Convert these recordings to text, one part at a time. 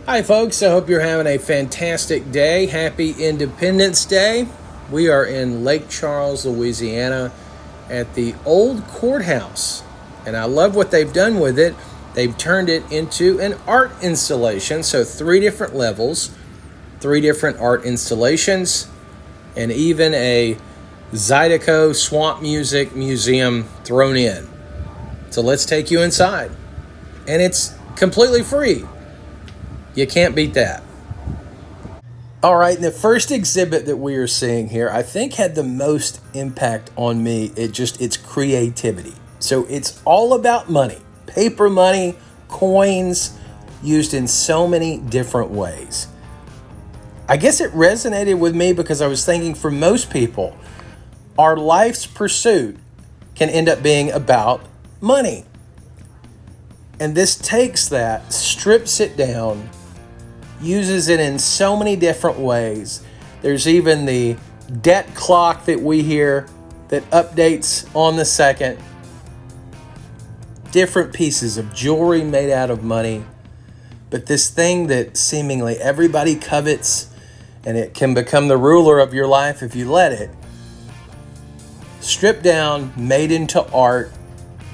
Hi folks, I hope you're having a fantastic day. Happy Independence Day. We are in Lake Charles, Louisiana at the old courthouse. And I love what they've done with it. They've turned it into an art installation. So 3 different levels, 3 different art installations, and even a Zydeco swamp music museum thrown in. So let's take you inside. And it's completely free. You can't beat that. All right, and the first exhibit that we are seeing here, I think had the most impact on me. It's creativity. So it's all about money, paper money, coins, used in so many different ways. I guess it resonated with me because I was thinking for most people, our life's pursuit can end up being about money. And this takes that, strips it down, uses it in so many different ways. There's even the debt clock that we hear that updates on the second. Different pieces of jewelry made out of money. But this thing that seemingly everybody covets, and it can become the ruler of your life if you let it, stripped down, made into art,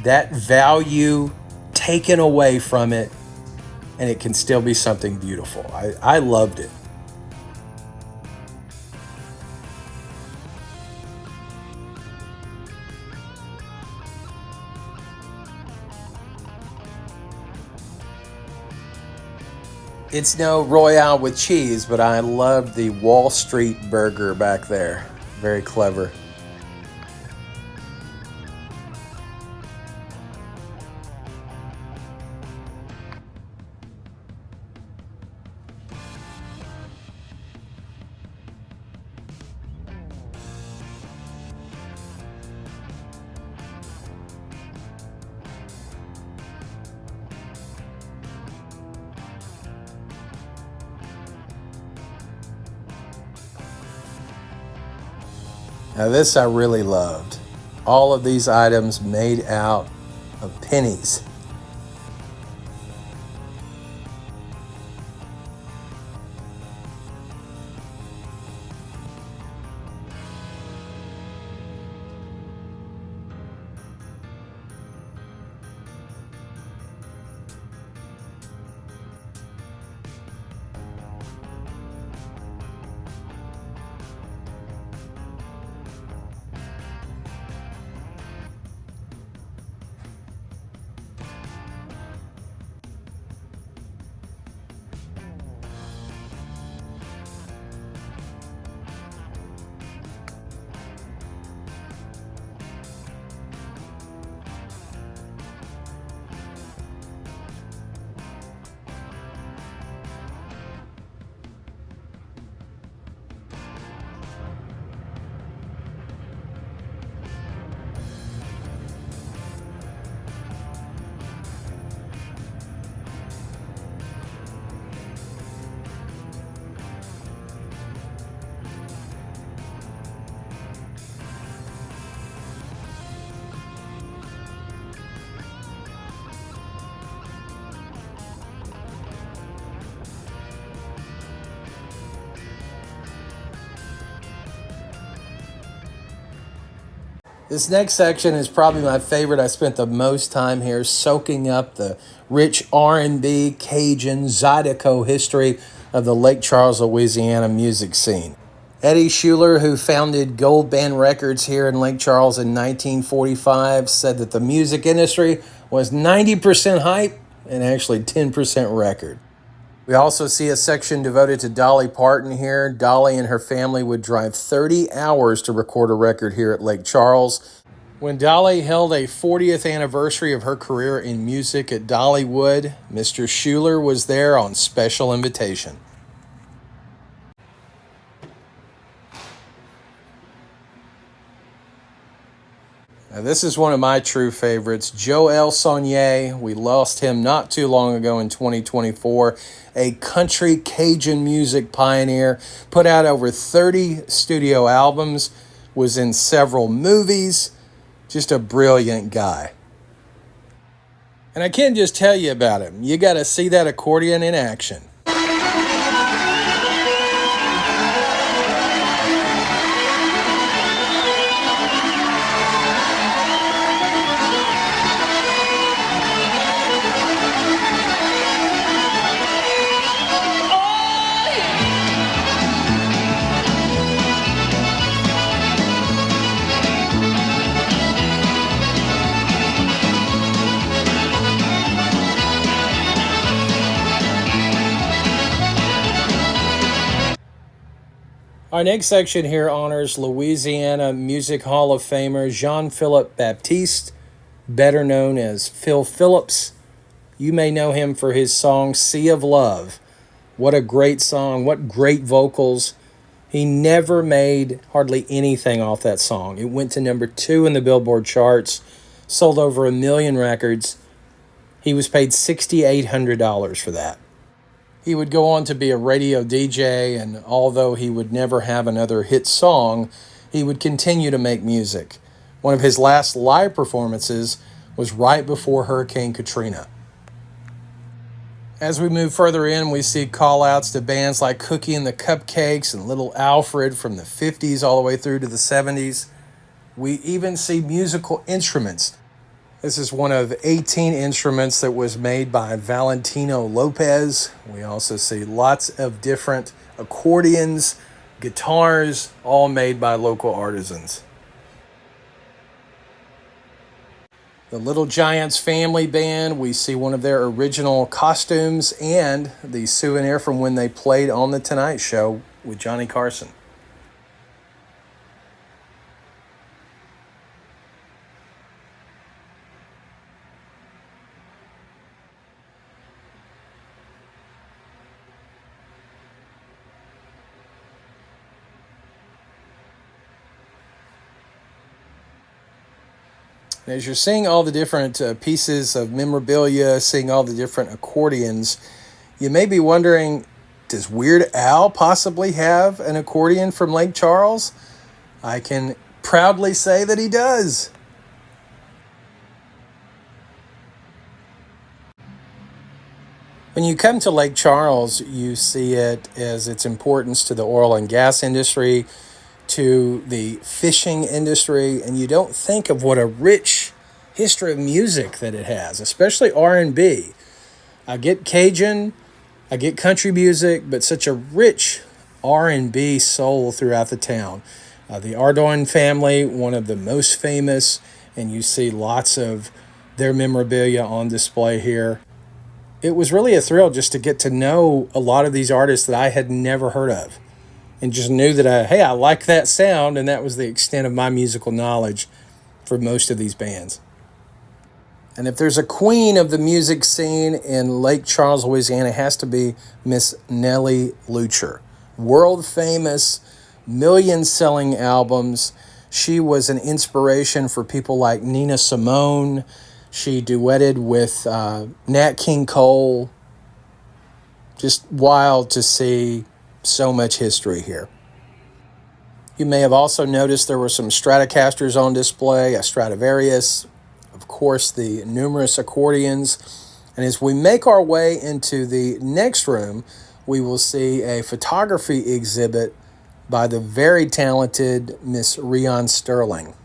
that value taken away from it, and it can still be something beautiful. I loved it. It's no Royale with cheese, but I love the Wall Street burger back there. Very clever. Now this I really loved. All of these items made out of pennies. This next section is probably my favorite. I spent the most time here soaking up the rich R&B, Cajun, Zydeco history of the Lake Charles, Louisiana music scene. Eddie Schuler, who founded Gold Band Records here in Lake Charles in 1945, said that the music industry was 90% hype and actually 10% record. We also see a section devoted to Dolly Parton here. Dolly and her family would drive 30 hours to record a record here at Lake Charles. When Dolly held a 40th anniversary of her career in music at Dollywood, Mr. Schuler was there on special invitation. Now, this is one of my true favorites, Joel Saunier. We lost him not too long ago in 2024. A country Cajun music pioneer, put out over 30 studio albums, was in several movies, just a brilliant guy. And I can't just tell you about him. You got to see that accordion in action. Our next section here honors Louisiana Music Hall of Famer Jean-Philippe Baptiste, better known as Phil Phillips. You may know him for his song Sea of Love. What a great song, what great vocals. He never made hardly anything off that song. It went to number 2 in the Billboard charts, sold over 1 million records. He was paid $6,800 for that. He would go on to be a radio DJ, and although he would never have another hit song, he would continue to make music. One of his last live performances was right before Hurricane Katrina. As we move further in, we see call-outs to bands like Cookie and the Cupcakes and Little Alfred from the 50s all the way through to the 70s. We even see musical instruments. This is one of 18 instruments that was made by Valentino Lopez. We also see lots of different accordions, guitars, all made by local artisans. The Little Giants Family Band, we see one of their original costumes and the souvenir from when they played on The Tonight Show with Johnny Carson. And as you're seeing all the different pieces of memorabilia, seeing all the different accordions, you may be wondering, does Weird Al possibly have an accordion from Lake Charles? I can proudly say that he does. When you come to Lake Charles, you see it as its importance to the oil and gas industry, to the fishing industry, and you don't think of what a rich history of music that it has, especially R&B. I get Cajun, I get country music, but such a rich R&B soul throughout the town. The Ardorn family, one of the most famous, and you see lots of their memorabilia on display here. It was really a thrill just to get to know a lot of these artists that I had never heard of, and just knew that, I like that sound, and that was the extent of my musical knowledge for most of these bands. And if there's a queen of the music scene in Lake Charles, Louisiana, it has to be Miss Nellie Lucher. World famous, million-selling albums. She was an inspiration for people like Nina Simone. She duetted with Nat King Cole. Just wild to see so much history here. You may have also noticed there were some Stratocasters on display, a Stradivarius, of course, the numerous accordions. And as we make our way into the next room, we will see a photography exhibit by the very talented Miss Rion Sterling.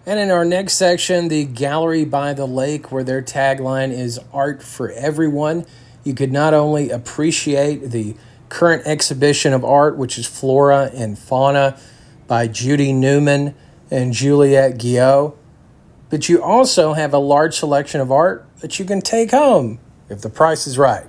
And in our next section, the Gallery by the Lake, where their tagline is Art for Everyone. You could not only appreciate the current exhibition of art, which is Flora and Fauna by Judy Newman and Juliette Guillot, but you also have a large selection of art that you can take home if the price is right.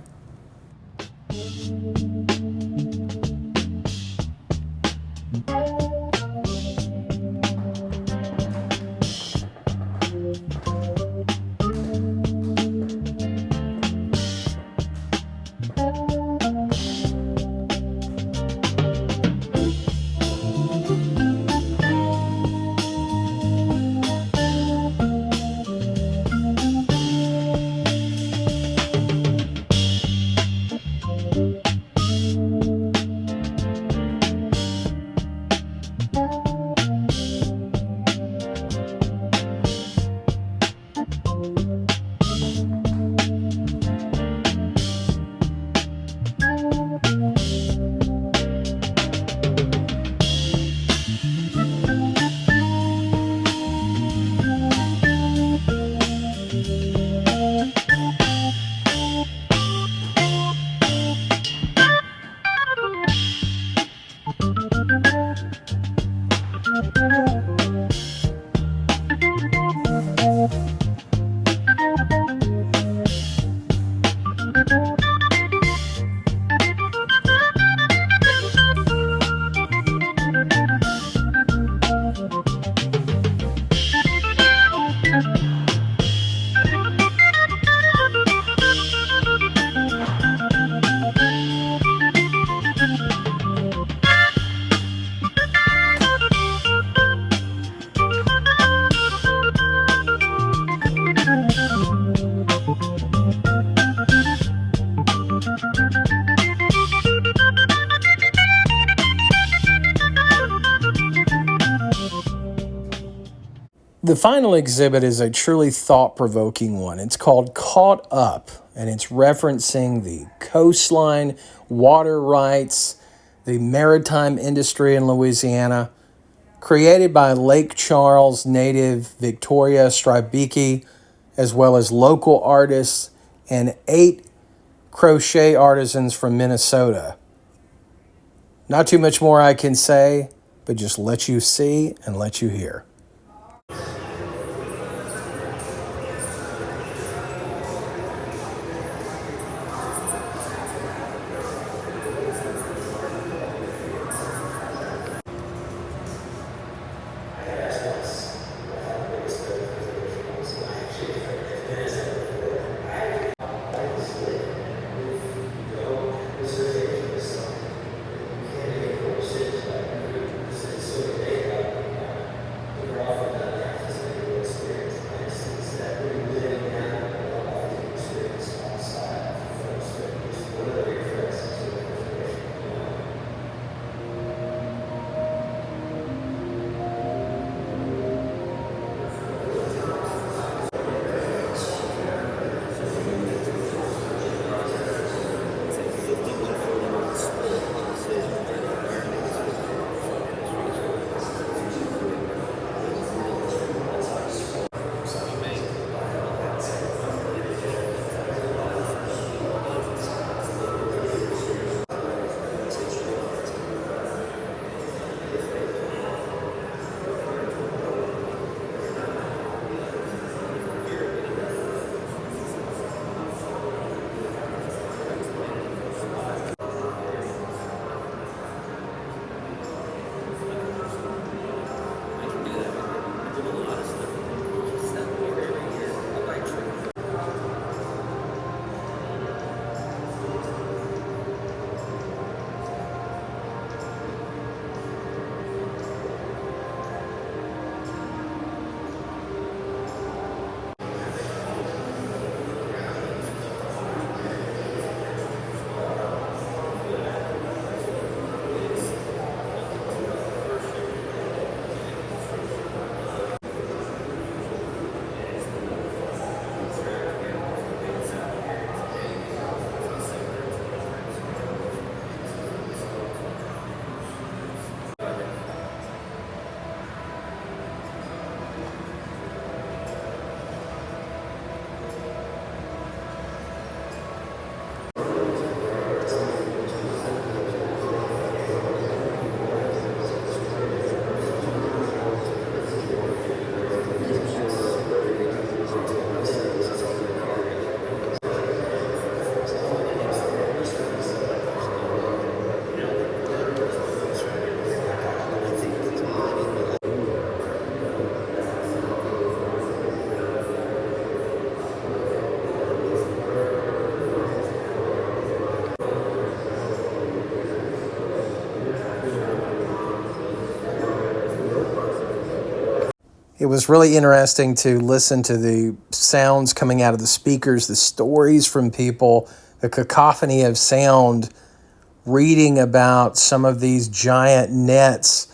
The final exhibit is a truly thought-provoking one. It's called Caught Up, and it's referencing the coastline, water rights, the maritime industry in Louisiana, created by Lake Charles native Victoria Strybicki, as well as local artists and 8 crochet artisans from Minnesota. Not too much more I can say, but just let you see and let you hear. It was really interesting to listen to the sounds coming out of the speakers, the stories from people, the cacophony of sound, reading about some of these giant nets.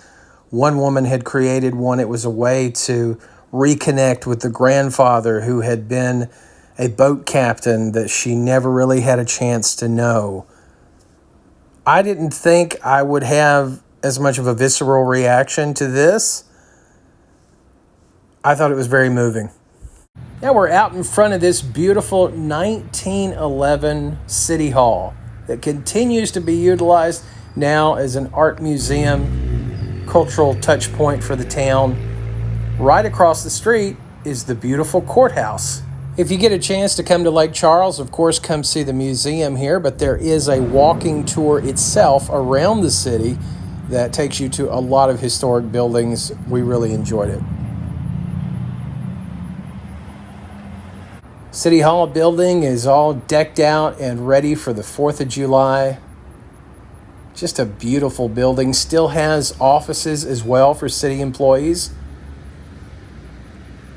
One woman had created one. It was a way to reconnect with the grandfather who had been a boat captain that she never really had a chance to know. I didn't think I would have as much of a visceral reaction to this. I thought it was very moving. Now we're out in front of this beautiful 1911 City Hall that continues to be utilized now as an art museum, cultural touch point for the town. Right across the street is the beautiful courthouse. If you get a chance to come to Lake Charles, of course, come see the museum here, but there is a walking tour itself around the city that takes you to a lot of historic buildings. We really enjoyed it. City Hall building is all decked out and ready for the 4th of July. Just a beautiful building. Still has offices as well for city employees.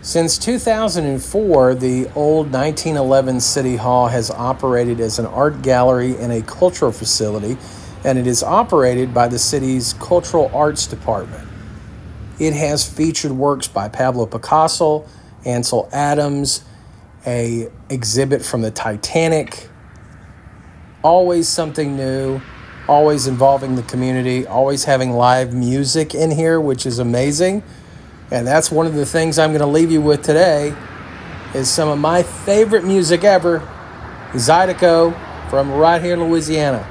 Since 2004, the old 1911 City Hall has operated as an art gallery and a cultural facility, and it is operated by the city's Cultural Arts Department. It has featured works by Pablo Picasso, Ansel Adams, an exhibit from the Titanic. Always something new, always involving the community, always having live music in here, which is amazing. And that's one of the things I'm going to leave you with today is some of my favorite music ever, Zydeco from right here in Louisiana.